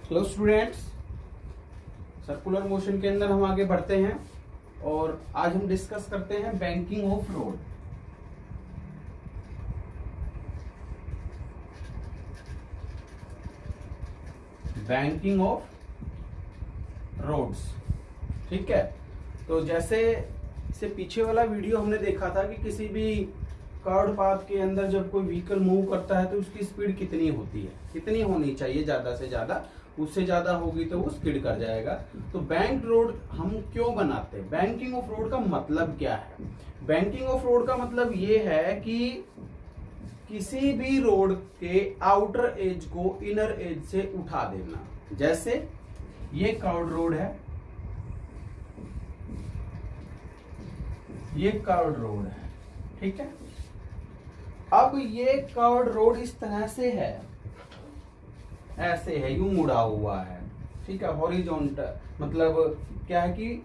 Hello students, circular motion के अंदर हम आगे बढ़ते हैं और आज हम डिस्कस करते हैं banking of road. Banking of roads, ठीक है। तो जैसे इससे पीछे वाला वीडियो हमने देखा था कि किसी भी कर्व्ड पाथ के अंदर जब कोई व्हीकल मूव करता है तो उसकी स्पीड कितनी होती है, कितनी होनी चाहिए, ज्यादा से ज्यादा, उससे ज्यादा होगी तो वो स्किड कर जाएगा। तो बैंक रोड हम क्यों बनाते हैं, बैंकिंग ऑफ रोड का मतलब क्या है? बैंकिंग ऑफ रोड का मतलब ये है कि किसी भी रोड के आउटर एज को इनर एज से उठा देना। जैसे ये कर्व्ड रोड है, ये कर्व्ड रोड है, ठीक है। अब ये कर्व्ड रोड इस तरह से है, ऐसे है, यूं मुड़ा हुआ है, ठीक है। हॉरिजॉन्टल मतलब क्या है कि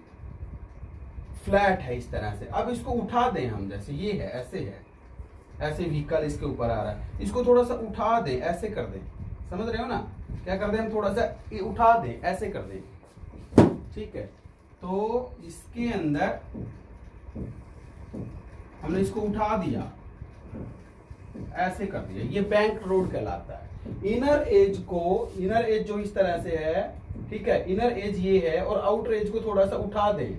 फ्लैट है इस तरह से। अब इसको उठा दें हम, जैसे ये है, ऐसे है, ऐसे व्हीकल इसके ऊपर आ रहा है, इसको थोड़ा सा उठा दें, ऐसे कर दें, समझ रहे हो ना? क्या कर दें हम, थोड़ा सा उठा दें, ऐसे कर दें, ठीक है। तो इसके अंदर हमने इसको उठा दिया, ऐसे कर दिया, ये बैंक रोड कहलाता है। इनर एज को, इनर एज जो इस तरह से है, ठीक है, इनर एज ये है और आउटर एज को थोड़ा सा उठा दें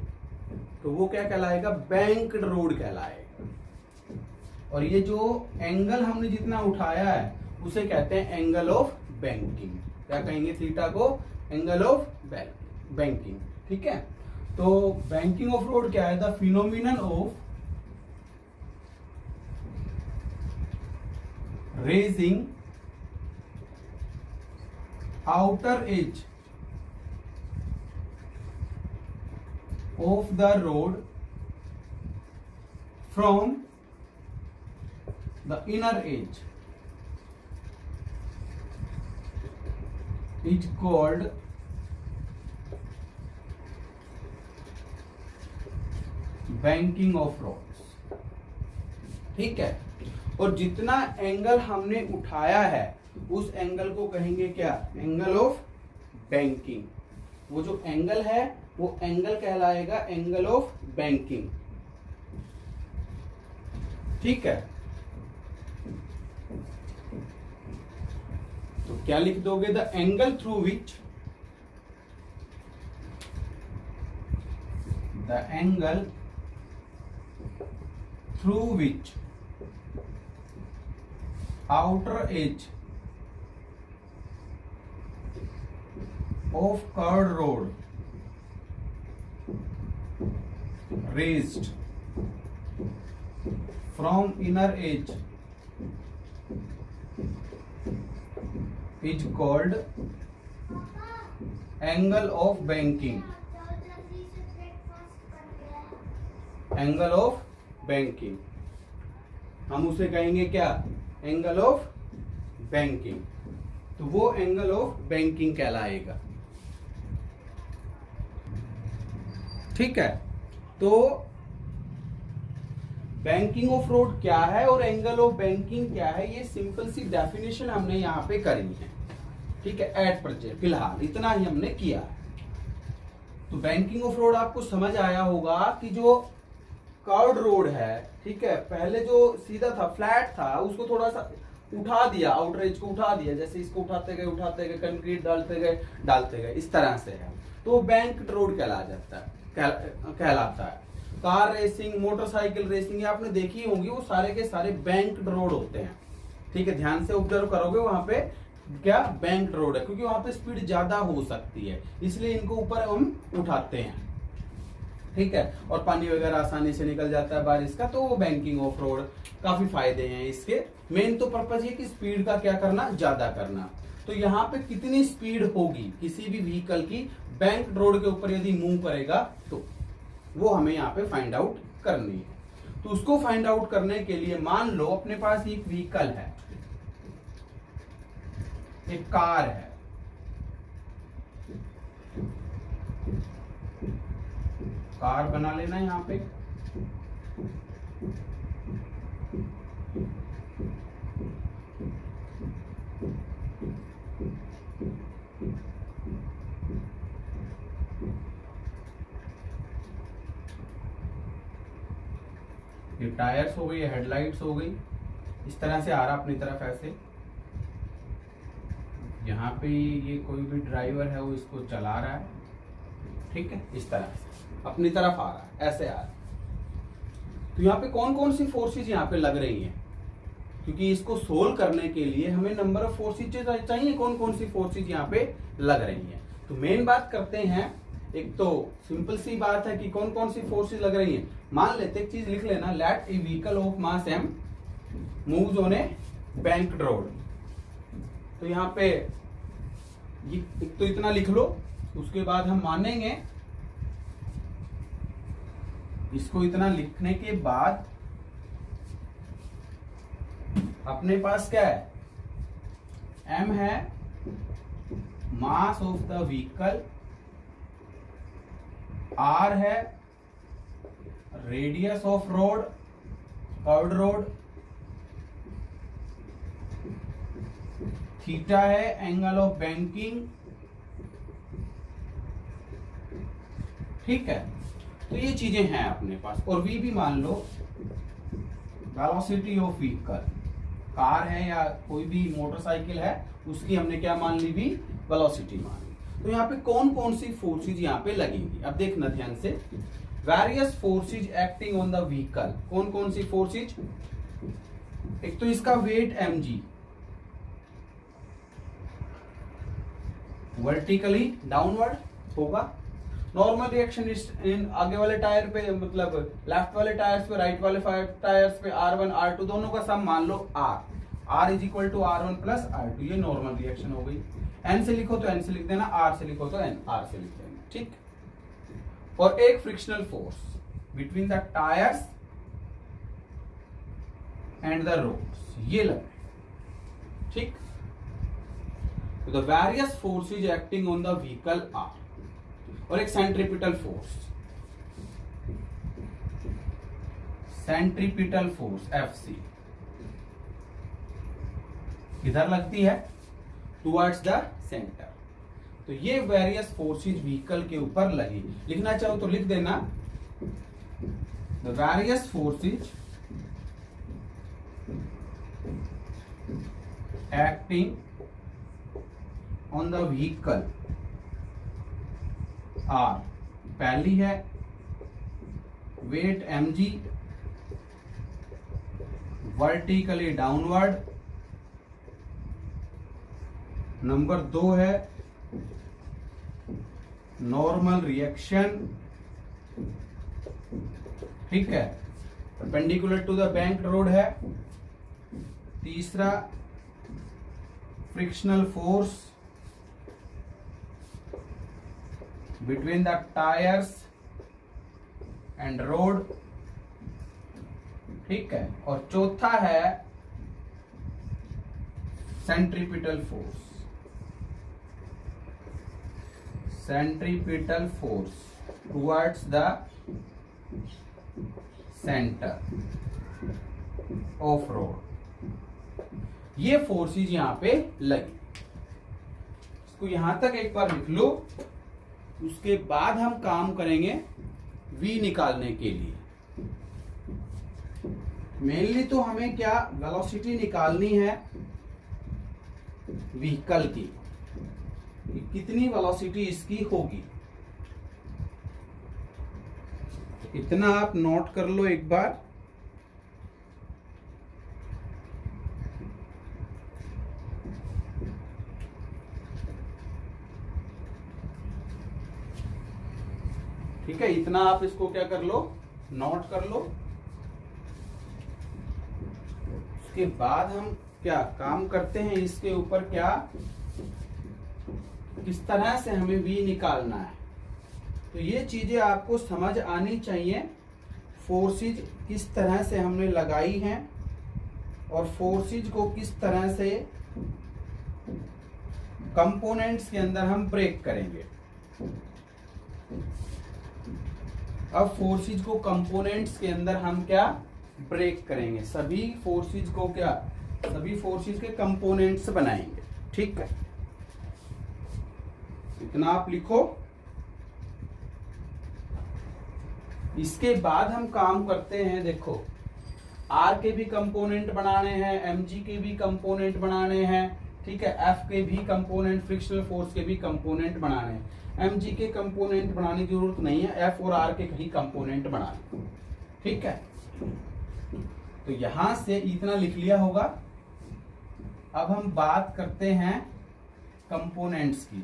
तो वो क्या कहलाएगा, बैंक रोड कहलाएगा। और ये जो एंगल हमने जितना उठाया है उसे कहते हैं एंगल ऑफ बैंकिंग। क्या कहेंगे थीटा को? एंगल ऑफ बैंकिंग, ठीक है। तो बैंकिंग ऑफ रोड क्या है? The phenomenon of raising outer edge of the road from the inner edge is called banking of roads, ठीक है। और जितना एंगल हमने उठाया है उस एंगल को कहेंगे क्या? Angle of banking. वो जो एंगल है वो एंगल कहलाएगा एंगल ऑफ बैंकिंग, ठीक है। तो क्या लिख दोगे? The angle through which, the angle through which outer edge of curved road raised from inner edge is called angle of banking, angle of banking। हम उसे कहेंगे क्या? Angle of banking. तो वो एंगल ऑफ बैंकिंग कहलाएगा, ठीक है। तो बैंकिंग ऑफ रोड क्या है और एंगल ऑफ बैंकिंग क्या है, ये सिंपल सी डेफिनेशन हमने यहां पे करी है, ठीक है। एट प्रेजेंट फिलहाल इतना ही हमने किया है। तो बैंकिंग ऑफ रोड आपको समझ आया होगा कि जो कर्व्ड रोड है, ठीक है, पहले जो सीधा था, फ्लैट था, उसको थोड़ा सा उठा दिया, आउटर एज को उठा दिया, जैसे इसको उठाते गए, कंक्रीट डालते गए, इस तरह से है। तो बैंक रोड कहलाता है। कार रेसिंग, मोटरसाइकिल रेसिंग, ये आपने देखी होंगी, वो सारे के सारे बैंक रोड होते हैं, ठीक है। ध्यान से ऑब्जर्व करोगे, वहां पे क्या बैंक रोड है, क्योंकि वहां पे स्पीड ज्यादा हो सकती है, इसलिए इनको ऊपर हम उठाते हैं, ठीक है। और पानी वगैरह आसानी से निकल जाता है बारिश का, तो वो बैंकिंग ऑफ रोड, काफी फायदे हैं इसके। मेन तो पर्पज ये कि स्पीड का क्या करना, ज्यादा करना। तो यहाँ पे कितनी स्पीड होगी किसी भी व्हीकल की बैंक रोड के ऊपर यदि मूव करेगा, तो वो हमें यहाँ पे फाइंड आउट करनी है। तो उसको फाइंड आउट करने के लिए मान लो अपने पास एक व्हीकल है, एक कार है, कार बना लेना यहाँ पे, टायर्स हो गई, हेडलाइट्स हो गई, इस तरह से आ रहा अपनी तरफ ऐसे। यहाँ पे ये कोई भी ड्राइवर है वो इसको चला रहा है, ठीक है, इस तरह से अपनी तरफ आ रहा है, ऐसे आ रहा है। तो यहाँ पे कौन कौन सी फोर्सेज यहाँ पे लग रही हैं, क्योंकि इसको सोल्व करने के लिए हमें नंबर ऑफ फोर्सेज चाहिए, कौन कौन सी फोर्सेज यहाँ पे लग रही हैं। तो मेन बात करते हैं, एक तो सिंपल सी बात है कि कौन कौन सी फोर्सेज लग रही हैं। मान लेते एक चीज लिख लेना, let a vehicle of mass m moves on a banked road. तो यहाँ पे एक तो इतना लिख लो, उसके बाद हम मानेंगे इसको। इतना लिखने के बाद अपने पास क्या है, m है mass of the vehicle, r है radius of road, curved road, theta है एंगल ऑफ बैंकिंग, ठीक है। तो ये चीजें हैं अपने पास। और v भी मान लो, वेलोसिटी ऑफ व्हीकल, कार है या कोई भी मोटरसाइकिल है उसकी हमने क्या मान ली, भी वेलोसिटी मान ली। तो यहाँ पे कौन कौन सी फोर्सेज यहाँ पे लगेंगी, अब देखना ध्यान से। Various forces acting on the vehicle, कौन कौन सी फोर्सेज, एक तो इसका वेट mg, वर्टिकली डाउनवर्ड होगा। नॉर्मल रिएक्शन इन आगे वाले टायर पे, मतलब लेफ्ट वाले टायर्स पे, राइट वाले टायर्स पे R1 R2 दोनों का सम मान लो R is equal to R1 plus R2, ये नॉर्मल रिएक्शन हो गई। N से लिखो तो N से लिख देना, R से लिखो तो N R से लिख देना, ठीक। और एक frictional force between the tyres and the roads, ये लगे, ठीक। तो the various forces acting on the vehicle are, और एक centripetal force, centripetal force FC इधर लगती है टुवर्ड्स द सेंटर। तो ये वेरियस फोर्सेज व्हीकल के ऊपर लगी। लिखना चाहो तो लिख देना, the various forces acting on the vehicle are, पहली है weight mg vertically downward, number 2 है नॉर्मल रिएक्शन, ठीक है, perpendicular to the bank road है। तीसरा frictional force between the tyres and road, ठीक है। और चौथा है centripetal force, centripetal force towards the centre of road. ये फोर्सेज यहां पे लगी। इसको यहां तक एक बार लिख लो, उसके बाद हम काम करेंगे v निकालने के लिए। मेनली तो हमें क्या, वेलोसिटी निकालनी है व्हीकल की, कितनी वेलोसिटी इसकी होगी, इतना आप नोट कर लो एक बार। ठीक है, इतना आप इसको क्या कर लो, नोट कर लो। उसके बाद हम क्या काम करते हैं इसके ऊपर, क्या किस तरह से हमें v निकालना है। तो ये चीजें आपको समझ आनी चाहिए, फोर्सेज किस तरह से हमने लगाई हैं और फोर्सेज को किस तरह से कंपोनेंट्स के अंदर हम ब्रेक करेंगे। अब फोर्सेज को कंपोनेंट्स के अंदर हम क्या ब्रेक करेंगे, सभी फोर्सेज को क्या, सभी फोर्सेज के कंपोनेंट्स बनाएंगे, ठीक है। इतना आप लिखो। इसके बाद हम काम करते हैं, देखो आर के भी कंपोनेंट बनाने हैं, एम जी के भी कंपोनेंट बनाने हैं, ठीक है, एफ के भी कंपोनेंट, फ्रिक्शनल फोर्स के भी कंपोनेंट बनाने हैं। एम जी के कंपोनेंट बनाने की जरूरत नहीं है, एफ और आर के ही कंपोनेंट बनाने, ठीक है। तो यहां से इतना लिख लिया होगा। अब हम बात करते हैं कंपोनेंट्स की।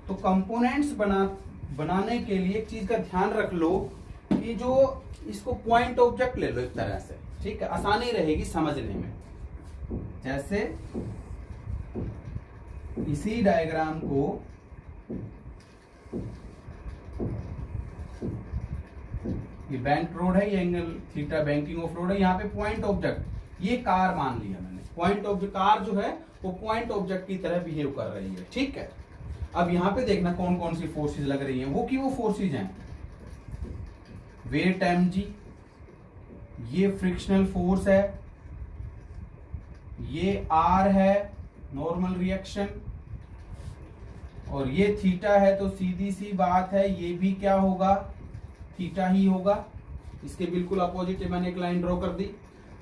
तो कंपोनेंट्स बनाने के लिए एक चीज का ध्यान रख लो कि जो इसको पॉइंट ऑब्जेक्ट ले लो एक तरह से, ठीक है, आसानी रहेगी समझने में। जैसे इसी डायग्राम को ये बैंक रोड है, ये angle theta banking of road है, यहाँ पे पॉइंट ऑब्जेक्ट ये कार मान लिया मैंने। पॉइंट ऑब्जेक्ट कार जो है वो पॉइंट ऑब्जेक्ट की तरह बिहेव कर रही है, ठीक है। अब यहाँ पे देखना कौन कौन सी फोर्सेज लग रही हैं। वो की वो फोर्सेज हैं, वेट एम जी, ये फ्रिक्शनल फोर्स है, ये आर है नॉर्मल रिएक्शन, और ये थीटा है। तो सीधी सी बात है ये भी क्या होगा, थीटा ही होगा। इसके बिल्कुल अपोजिट मैंने एक लाइन ड्रॉ कर दी।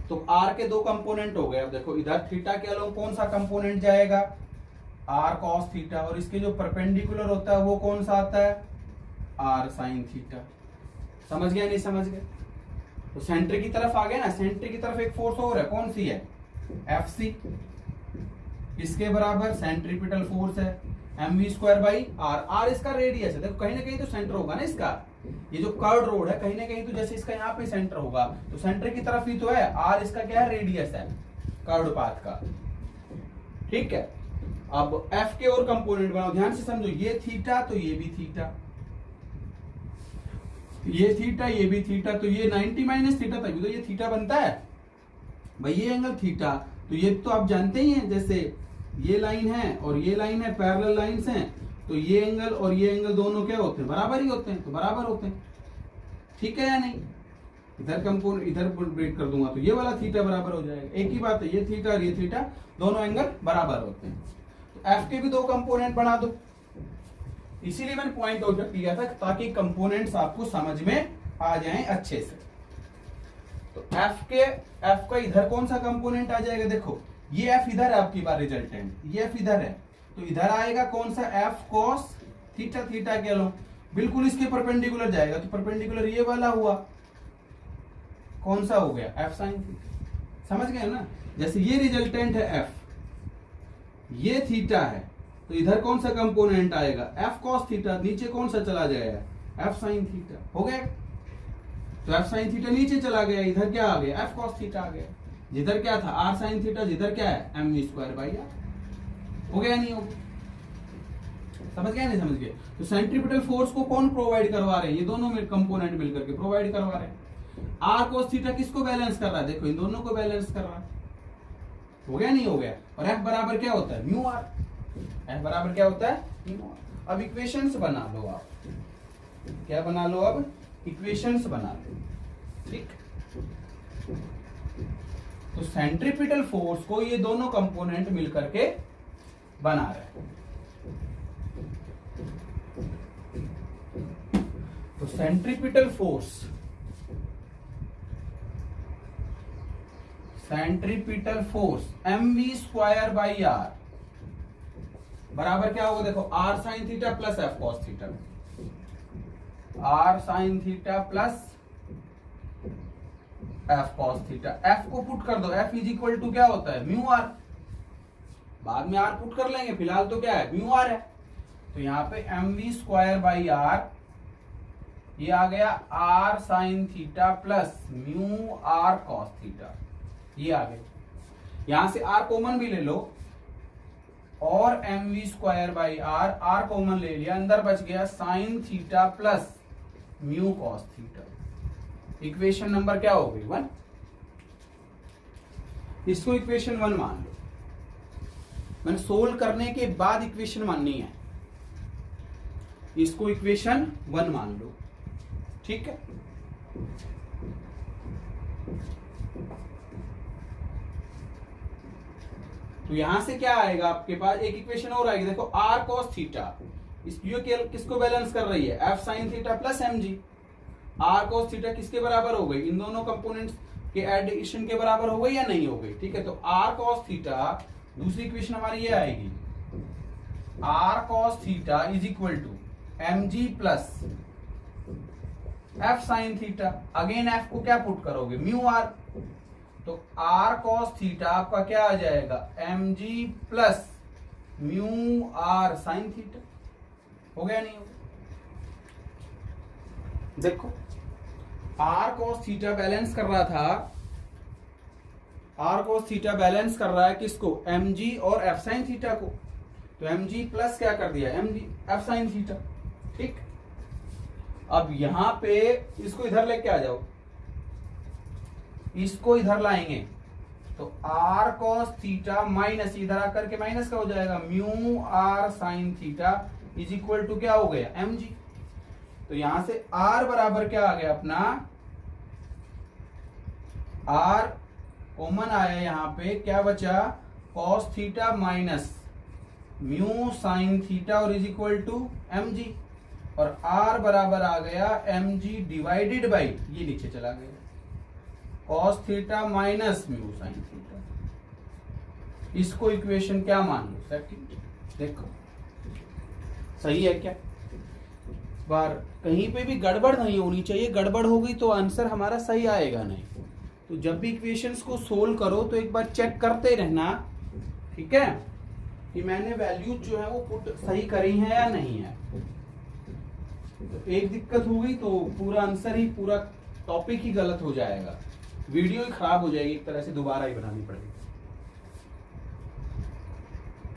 तो आर के दो कंपोनेंट हो गए। अब देखो इधर थीटा के अलावा कौन सा कंपोनेंट जाएगा, आर कॉस थीटा, और इसके जो परपेंडिकुलर होता है वो कौन सा आता है, आर साइन थीटा। समझ गया नहीं समझ गए? तो सेंटर की तरफ आ गए ना, सेंटर की तरफ एक फोर्स और है, कौन सी है, एफ सी। इसके बराबर सेंट्रीपिटल फोर्स है mv² बाई आर। आर इसका रेडियस है, देखो कहीं ना कहीं तो सेंटर होगा ना इसका। ये जो कर्व रोड है कहीं ना कहीं तो जैसे इसका यहाँ पे सेंटर होगा, तो सेंटर की तरफ ही तो है। आर इसका क्या है, रेडियस है कर्व पाथ का, ठीक है। अब एफ के और कंपोनेंट बनाओ, ध्यान से समझो। ये थीटा तो ये भी थीटा, ये थीटा ये भी थीटा, तो ये 90 माइनस थीटा तभी तो ये थीटा बनता है भाई। ये एंगल थीटा, तो ये तो आप जानते ही हैं, जैसे ये लाइन है और ये लाइन है, पैरेलल लाइंस हैं, तो ये एंगल और ये एंगल दोनों क्या होते हैं, बराबर ही होते हैं, तो बराबर होते हैं, ठीक है या नहीं। इधर कंपोनेंट इधर ब्रेक कर दूंगा तो ये वाला थीटा बराबर हो जाएगा। एक ही बात है, ये थीटा और ये थीटा दोनों एंगल बराबर होते हैं। तो एफ के भी दो कंपोनेंट बना दो, इसीलिए मैंने पॉइंट ऑब्जेक्ट लिया था ताकि कंपोनेंट्स आपको समझ में आ जाएं अच्छे से। तो एफ का इधर कौन सा कंपोनेंट आ जाएगा, देखो ये एफ इधर है आपकी बार रिजल्टेंट, ये एफ इधर है, तो इधर आएगा कौन सा, एफ कॉस थीटा। थीटा के लो बिल्कुल इसके परपेंडिकुलर जाएगा, तो परपेंडिकुलर ये वाला हुआ, कौन सा हो गया, एफ साइन थीटा। समझ गए ना। जैसे ये रिजल्टेंट है एफ, ये थीटा है, तो इधर कौन सा कंपोनेंट आएगा, एफ कॉस थीटा। नीचे कौन सा चला जाएगा, एफ साइन थीटा। हो गया, तो एफ साइन थीटा नीचे चला गया, इधर क्या आ गया, एफ कॉस थीटा आ गया। जिधर क्या था, आर साइन थीटा, जिधर क्या है, mv² बाई आर। हो गया नहीं हो गया, समझ गया नहीं समझ गए। तो सेंट्रीपिटल फोर्स को कौन प्रोवाइड करवा रहे हैं, ये दोनों कंपोनेंट मिलकर के प्रोवाइड करवा रहे हैं। आर कॉस थीटा किसको बैलेंस कर रहा है, देखो इन दोनों को बैलेंस कर रहा है। हो गया नहीं हो गया। और एफ बराबर क्या होता है, म्यू आर। एफ बराबर क्या होता है, म्यू आर। अब इक्वेशंस बना लो आप, क्या बना लो, अब इक्वेशंस बना लो, ठीक। तो सेंट्रीपिटल फोर्स को ये दोनों कंपोनेंट मिलकर के बना रहे हैं। तो centripetal force mv² by are बराबर क्या होगा, देखो R sine theta plus F cos theta. R sine theta plus F cos theta. F को पुट कर दो, एफ इज इक्वल टू क्या होता है, म्यू आर। बाद में आर पुट कर लेंगे, फिलहाल तो क्या है, म्यू आर है। तो यहाँ पे mv² बाई आर, ये आ गया R sine theta plus mu R cos theta, ये आ गया। यहां से आर कॉमन भी ले लो, और mv² by are, are common ले लिया, अंदर बच गया sign theta plus mu cos theta. Equation number क्या हो गई, 1। इसको इक्वेशन 1 मान लो। मैंने सोल्व करने के बाद इक्वेशन माननी है, इसको इक्वेशन 1 मान लो, ठीक है। तो यहां से क्या आएगा आपके पास, एक इक्वेशन और आएगी, देखो आर कॉस थीटा, किसको बैलेंस कर रही है, F sine theta plus M G. R cos theta किसके बराबर हो गई, इन दोनों कंपोनेंट्स कि एडिशन के बराबर हो गई या नहीं हो गई। ठीक है, तो आर कॉस थीटा, दूसरी इक्वेशन हमारी ये आएगी, R cos theta is equal to M G plus F sine theta. Again F को क्या पुट करोगे, म्यू आर, तो आर कॉस थीटा आपका क्या आ जाएगा, M G plus mu R sine theta. हो गया नहीं हो गया? देखो आर कॉस थीटा बैलेंस कर रहा था, आर कॉस थीटा बैलेंस कर रहा है किसको, एम जी और एफ साइन थीटा को। तो एम जी प्लस क्या कर दिया, M G F sine theta. ठीक, अब यहां पे इसको इधर लेके आ जाओ, इसको इधर लाएंगे तो आर कॉस थीटा माइनस, इधर आकर के माइनस का हो जाएगा, mu R sine theta is equal to क्या हो गया, एम जी। तो यहां से आर बराबर क्या आ गया अपना, आर कॉमन आया, यहां पे क्या बचा, cos theta minus mu sine theta और is equal to M g, और आर बराबर आ गया एम जी डिवाइडेड बाई, ये नीचे चला गया, cos theta minus mu sine theta. इसको इक्वेशन क्या मान लो, सेकंड। देखो सही है क्या, बार कहीं पे भी गड़बड़ नहीं होनी चाहिए, गड़बड़ हो गई तो आंसर हमारा सही आएगा नहीं। तो जब भी इक्वेशंस को सोल्व करो तो एक बार चेक करते रहना, ठीक है, कि मैंने वैल्यूज जो है वो पुट सही करी है या नहीं है। तो एक दिक्कत हो गई तो पूरा आंसर ही, पूरा टॉपिक ही गलत हो जाएगा, वीडियो ही खराब हो जाएगी, एक तरह से दोबारा ही बनानी पड़ेगी।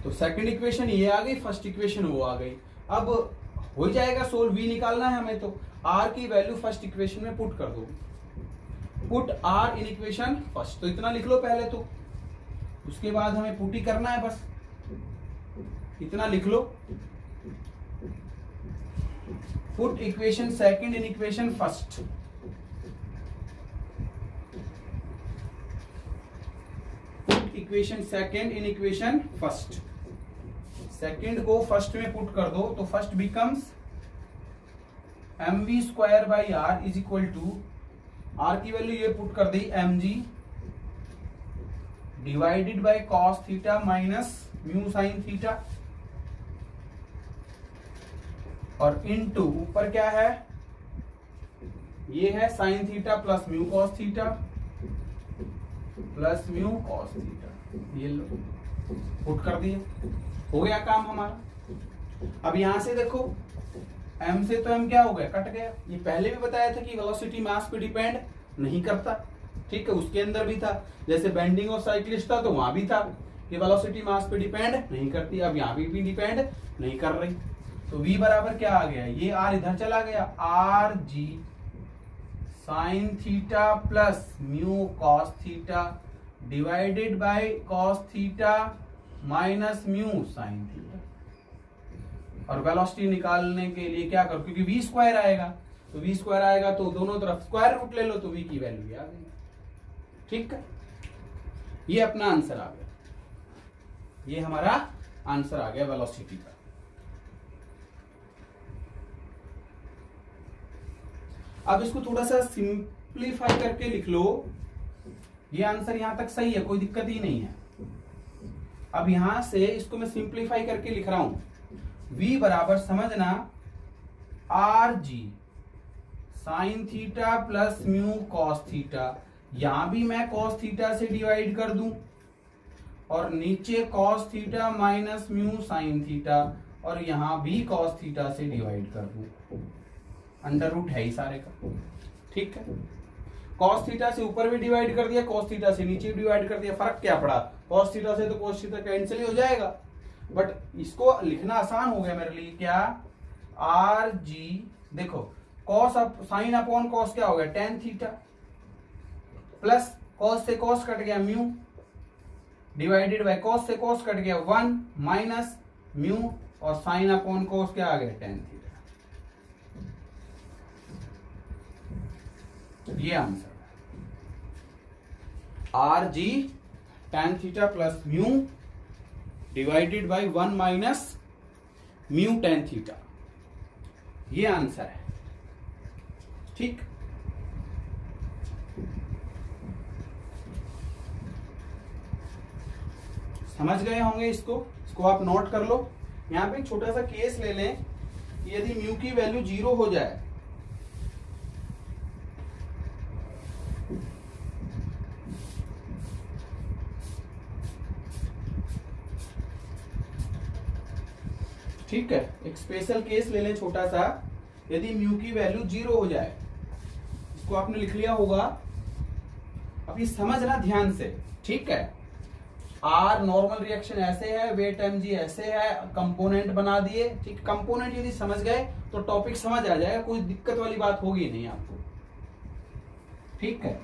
तो सेकंड इक्वेशन ये आ गई, फर्स्ट इक्वेशन वो आ गई। अब हो जाएगा सोल्व, वी निकालना है हमें, तो आर की वैल्यू फर्स्ट इक्वेशन में पुट कर दो, put R in equation first. तो इतना लिख लो पहले, तो उसके बाद हमें पुट ही करना है, बस इतना लिख लो, put equation second in equation first. Put equation second in equation first, second को फर्स्ट में पुट कर दो, तो first becomes m v square by r is equal to, r की वैल्यू ये पुट कर दी m g divided by cos theta minus mu sine theta, और इनटू ऊपर क्या है, ये है sine theta plus mu cos theta plus mu cos theta, ये लो पुट कर दिए, हो गया काम हमारा। अब यहां से देखो m से तो m क्या हो गया, कट गया। ये पहले भी बताया था कि वेलोसिटी मास पे डिपेंड नहीं करता, ठीक है, उसके अंदर भी था, जैसे बेंडिंग ऑफ साइक्लिस्ट था तो वहां भी था कि वेलोसिटी मास पे डिपेंड नहीं करती, अब यहां भी डिपेंड नहीं कर रही। तो v बराबर क्या आ गया, ये r इधर चला गया, R G sign theta plus mu cos theta divided by cos theta minus mu sine theta. और वेलोसिटी निकालने के लिए क्या करो, क्योंकि v स्क्वायर आएगा, तो v स्क्वायर आएगा तो दोनों तरफ स्क्वायर रूट ले लो, तो v की वैल्यू आ गई। ठीक है, ये अपना आंसर आ गया, ये हमारा आंसर आ गया वेलोसिटी का। अब इसको थोड़ा सा सिंप्लीफाई करके लिख लो, ये आंसर यहां तक सही है, कोई दिक्कत ही नहीं है। अब यहां से इसको मैं सिंप्लीफाई करके लिख रहा हूं, v बराबर समझना R G sign theta plus mu cos theta, यहां भी मैं कॉस थीटा से डिवाइड कर दूं, और नीचे cos theta minus mu sine theta, और यहां भी कॉस थीटा से डिवाइड कर दूं, अंडर रूट है ही सारे का। ठीक है, कॉस थीटा से ऊपर भी डिवाइड कर दिया, कॉस थीटा से नीचे भी डिवाइड कर दिया, फर्क क्या पड़ा, कॉस थीटा से तो कॉस थीटा कैंसिल ही हो जाएगा। बट इसको लिखना आसान हो गया मेरे लिए, क्या, आर जी, देखो कॉस साइन अपॉन कॉस क्या हो गया, टेन थीटा, प्लस कॉस से कॉस कट गया म्यू, डिवाइडेड बाय कॉस से कॉस कट गया 1 माइनस म्यू, और साइन अपॉन कॉस क्या आ गया, टेन थीटा। ये answer R G tan theta plus mu divided by 1 minus mu tan theta, ये आंसर है। ठीक, समझ गए होंगे इसको आप नोट कर लो। यहाँ पे एक छोटा सा केस ले लें कि यदि म्यू की वैल्यू 0 हो जाए, ठीक है, एक स्पेशल केस ले लें छोटा सा, यदि म्यू की वैल्यू 0 हो जाए, इसको आपने लिख लिया होगा। अभी समझना ध्यान से, ठीक है। आर नॉर्मल रिएक्शन ऐसे है, वेट mg ऐसे है, कंपोनेंट बना दिए, ठीक। कंपोनेंट यदि समझ गए तो टॉपिक समझ आ जाएगा, कोई दिक्कत वाली बात होगी नहीं आपको, ठीक है।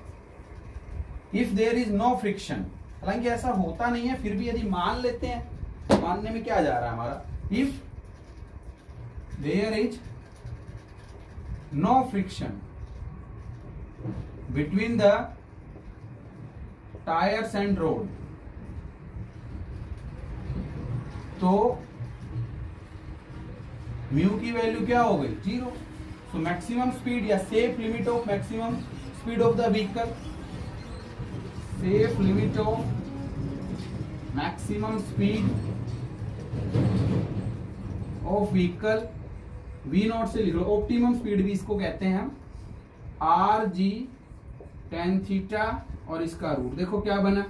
If there is no friction, हालांकि ऐसा होता नहीं है, फिर भी यदि मान लेते हैं, मानने में क्या जा रहा है हमारा, if there is no friction between the tyres and road, तो म्यू की वैल्यू क्या हो गई, 0। सो मैक्सिमम स्पीड या safe limit of maximum speed of the vehicle, safe limit of maximum speed of vehicle, v naught से लिख लो, optimum speed भी इसको कहते हैं हम, आर जी टेन थीटा और इसका रूट, देखो क्या बना,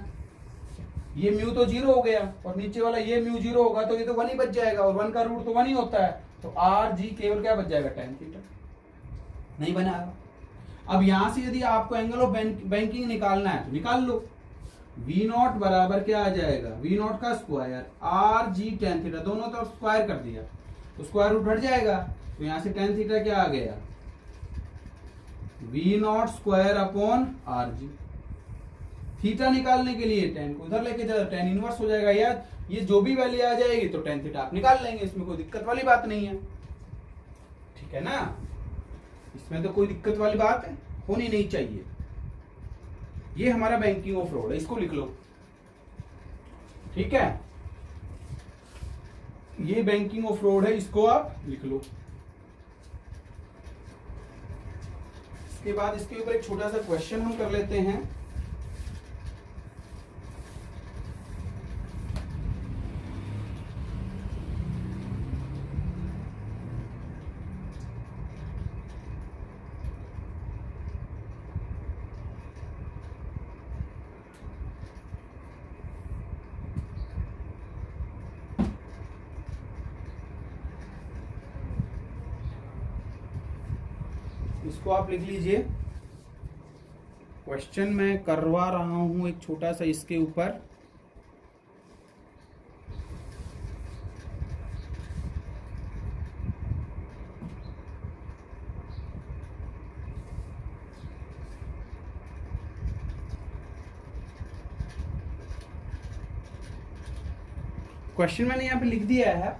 ये म्यू तो 0 हो गया और नीचे वाला ये म्यू 0 होगा, तो ये तो 1 ही बच जाएगा, और 1 का रूट तो 1 ही होता है, तो आर जी केवल क्या बच जाएगा, टेन थीटा, नहीं बना। अब यहां से यदि आपको एंगल ऑफ बैंकिंग निकालना है तो निकाल लो, वी नॉट बराबर क्या आ जाएगा, वी नॉट का square R G tan theta, दोनों तरफ स्क्वायर कर दिया तो स्क्वायर रूट हट जाएगा, तो यहां से टेन थीटा क्या आ गया, v naught square upon R G. Theta निकालने के लिए टेन को उधर लेके जाओ, टेन इनवर्स हो जाएगा, या ये जो भी वैल्यू आ जाएगी तो टेन थीटा आप निकाल लेंगे, इसमें कोई दिक्कत वाली बात नहीं है, ठीक है ना, इसमें तो कोई दिक्कत वाली बात होनी नहीं चाहिए। ये हमारा बैंकिंग ऑफ रोड है, इसको लिख लो, ठीक है, ये बैंकिंग ऑफ रोड है, इसको आप लिख लो। इसके बाद इसके ऊपर एक छोटा सा क्वेश्चन हम कर लेते हैं। इसको आप लिख लीजिए, क्वेश्चन मैं करवा रहा हूं एक छोटा सा इसके ऊपर, क्वेश्चन मैंने यहाँ पे लिख दिया है,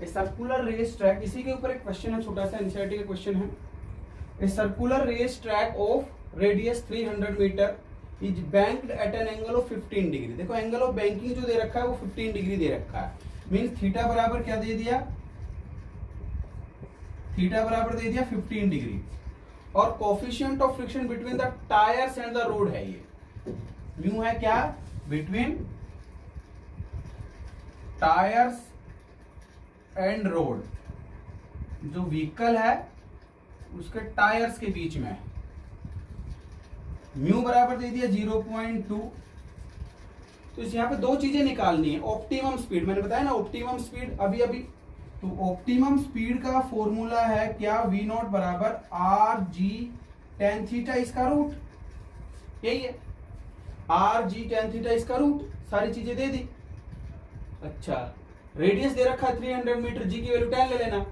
ए सर्कुलर रेस ट्रैक, इसी के ऊपर एक क्वेश्चन है छोटा सा, एनसीईआरटी का क्वेश्चन है। A circular race track of radius 300 metre is banked at an angle of 15 degree. देखो एंगल ऑफ बैंकिंग जो दे रखा है वो 15 डिग्री दे रखा है, मींस थीटा बराबर क्या दे दिया, थीटा बराबर दे दिया 15 डिग्री, और coefficient of friction between the tyres and the road है, ये म्यू है क्या, बिटवीन टायर्स एंड रोड, जो व्हीकल है उसके टायर्स के बीच में, म्यू बराबर दे दिया 0.2। तो यहाँ पे दो चीजें निकालनी है, ऑप्टिमम स्पीड, मैंने बताया ना ऑप्टिमम स्पीड अभी, तो ऑप्टिमम स्पीड का फॉर्मूला है क्या, वी नॉट बराबर आर जी टेन थीटा इसका रूट, यही है, आर जी टेन थीटा इसका रूट, सारी चीजें दे दी। अच्छा रेडियस दे रखा है 300 मीटर, जी की वैल्यू 10 ले लेना,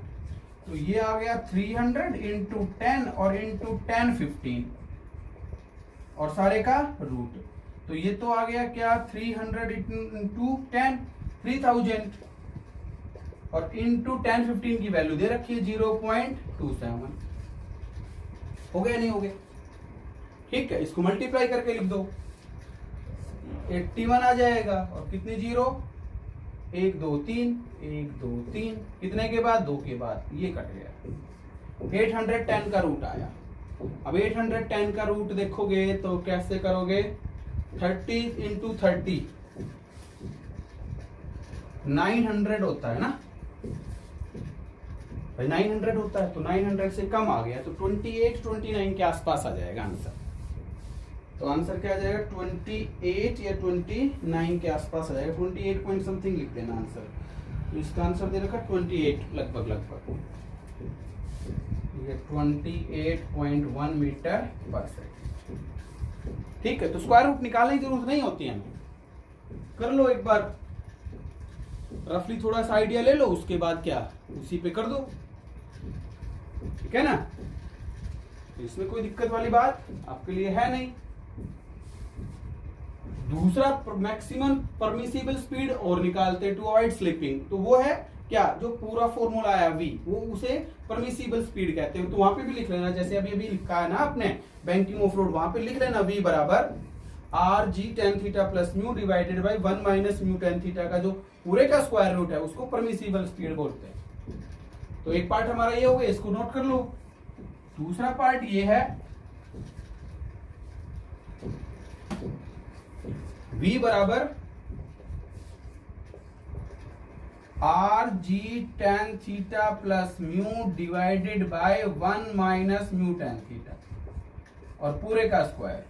तो ये आ गया 300 इंटू 10 और इंटू 10 15 और सारे का रूट, तो ये तो आ गया क्या 300 इंटू 10 3000 और इंटू 10 15 की वैल्यू दे रखी है 0.27, हो गया नहीं हो गया, ठीक है, इसको मल्टीप्लाई करके लिख दो, 81 आ जाएगा, और कितने जीरो, 1 2 3 1 2 3, कितने के बाद, 2 के बाद, ये कट गया, 810 का रूट आया। अब 810 का रूट देखोगे तो कैसे करोगे, 30 इंटू 30 900 होता है ना भाई, 900 होता है, तो 900 से कम आ गया तो 28 29 के आसपास आ जाएगा आंसर। तो आंसर क्या आ जाएगा 28 या 29 के आसपास आ जाएगा, 28 पॉइंट समथिंग लिख देना आंसर। तो इसका आंसर दे रखा 28 लगभग ये 28.1 मीटर पर सेकंड। ठीक है, तो स्क्वायर रूट निकालने की जरूरत नहीं होती है, कर लो एक बार रफली, थोड़ा सा आइडिया ले लो, उसके बाद क्या उसी पे कर दो, ठीक है ना। इसमें कोई दिक्कत वाली बात आपके लिए है नहीं। दूसरा मैक्सिमम परमिसिबल स्पीड और निकालते हैं टू अवॉइड स्लिपिंग, तो वो है क्या, जो पूरा फॉर्मूला आया v, वो उसे परमिसिबल स्पीड कहते हैं। तो वहां पे भी लिख लेना, जैसे अभी अभी लिखा है ना आपने बैंकिंग ऑफ रोड, वहां पे लिख लेना v बराबर R G tan theta plus mu divided by 1 minus mu tan theta का जो पूरे का स्क्वायर रूट है उसको परमिसिबल स्पीड बोलते हैं। तो एक पार्ट हमारा ये हो गया, इसको नोट कर लो। दूसरा पार्ट ये है v बराबर R G tan theta plus mu divided by 1 minus mu tan theta और पूरे का स्क्वायर,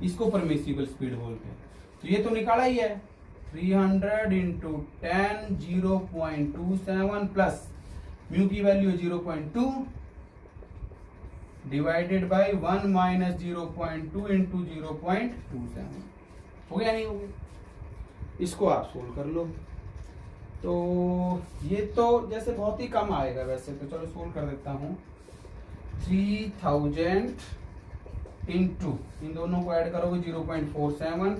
इसको परमिसिबल स्पीड बोलते हैं। तो ये तो निकाला ही है 300 इंटू 10 0.27 प्लस म्यू की value 0.2 divided by 1 minus 0.2 into 0.27 हो गया, नहीं हो गया? इसको आप सोल्व कर लो। तो ये तो जैसे बहुत ही कम आएगा वैसे, तो चलो सोल्व कर देता हूं। 3000 इंटू इन दोनों को ऐड करोगे 0.47,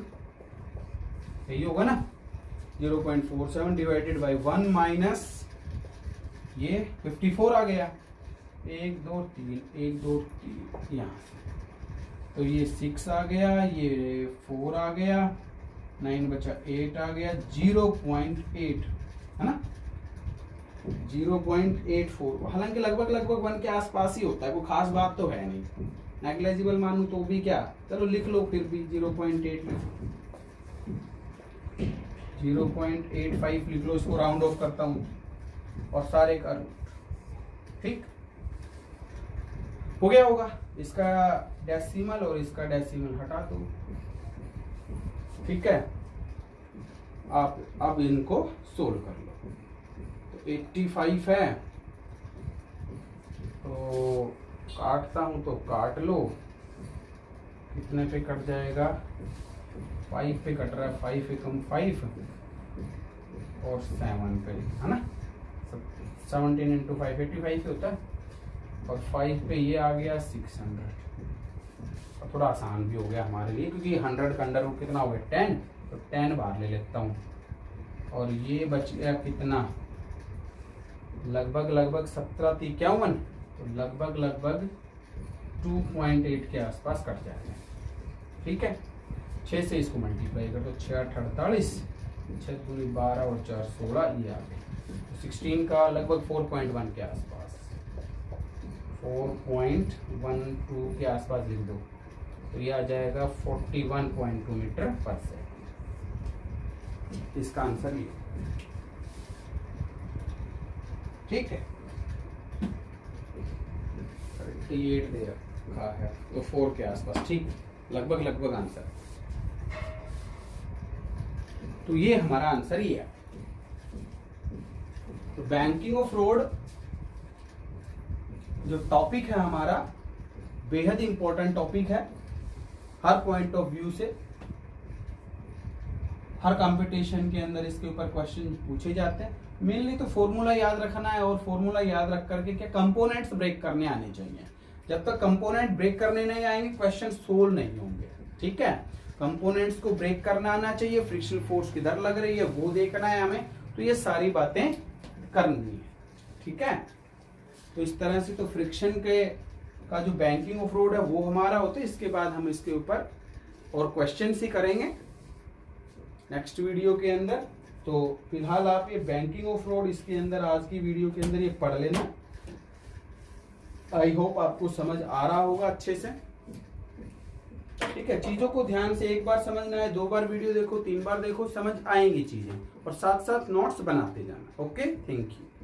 यही होगा ना, 0.47 डिवाइडेड बाय 1 माइनस ये 54 आ गया, 1 2 3 1 2 3 यहाँ से, तो ये 6 आ गया, ये 4 आ गया, 9 बचा 8 आ गया, 0.8 है ना, 0.84। हालांकि लगभग 1 के आसपास ही होता है, कोई खास बात तो है नहीं। नेग्लिजिबल मानू तो भी क्या, चलो लिख लो फिर भी 0.8 0.85 लिख लो, इसको राउंड ऑफ करता हूं और सारे का रूट, ठीक हो गया होगा। इसका डेसिमल और इसका डेसिमल हटा दो, ठीक है। आप अब इनको सोल्व कर लो। तो 85 है, तो काटता हूं तो काट लो, कितने पे कट जाएगा, 5 पे कट रहा है, 5 एकम 5 और 7 पे है ना, 17 इंटू 5 85 होता है, और 5 पे ये आ गया 600। और थोड़ा आसान भी हो गया हमारे लिए, क्योंकि 100 का अंडर रूट कितना हो गया 10, तो 10 बाहर ले लेता हूँ, और ये बच गया कितना, लगभग 1753, तो लगभग 2.8 के आसपास कट जाएगा, ठीक है। 6 से इसको मल्टीप्लाई कर दो, 6 8 48, 6 दूनी 12 और 4 16, ये आ गया। 16 का लगभग 4.1 के आसपास, 4.12 के आसपास लिख दो, तो ये आ जाएगा 41.2 मीटर पर सेकंड। इसका आंसर ये, ठीक है। 38 दे रखा है, तो 4 के आसपास, ठीक, लगभग आंसर। तो ये हमारा आंसर ही है। तो बैंकिंग ऑफ रोड जो टॉपिक है हमारा, बेहद इंपॉर्टेंट टॉपिक है हर पॉइंट ऑफ व्यू से। हर कंपटीशन के अंदर इसके ऊपर क्वेश्चन पूछे जाते हैं। मेनली तो फॉर्मूला याद रखना है, और फॉर्मूला याद रख करके क्या कंपोनेंट्स ब्रेक करने आने चाहिए। जब तक कंपोनेंट ब्रेक करने नहीं आएंगे क्वेश्चन सोल्व नहीं होंगे, ठीक है। कंपोनेंट्स को ब्रेक करना आना चाहिए, फ्रिक्शनल फोर्स किधर लग रही है वो देखना है हमें, तो ये सारी बातें करनी है, ठीक है। तो इस तरह से तो फ्रिक्शन के का जो बैंकिंग ऑफ रोड है वो हमारा होता है। इसके बाद हम इसके ऊपर और क्वेश्चन ही करेंगे नेक्स्ट वीडियो के अंदर। तो फिलहाल आप ये बैंकिंग ऑफ रोड इसके अंदर आज की वीडियो के अंदर ये पढ़ लेना। आई होप आपको समझ आ रहा होगा अच्छे से, ठीक है। ठीक है, चीजों को ध्यान से एक बार समझना है, 2 बार वीडियो देखो, 3 बार देखो, समझ आएंगी चीजें, और साथ साथ नोट्स बनाते जाना। Okay, thank you.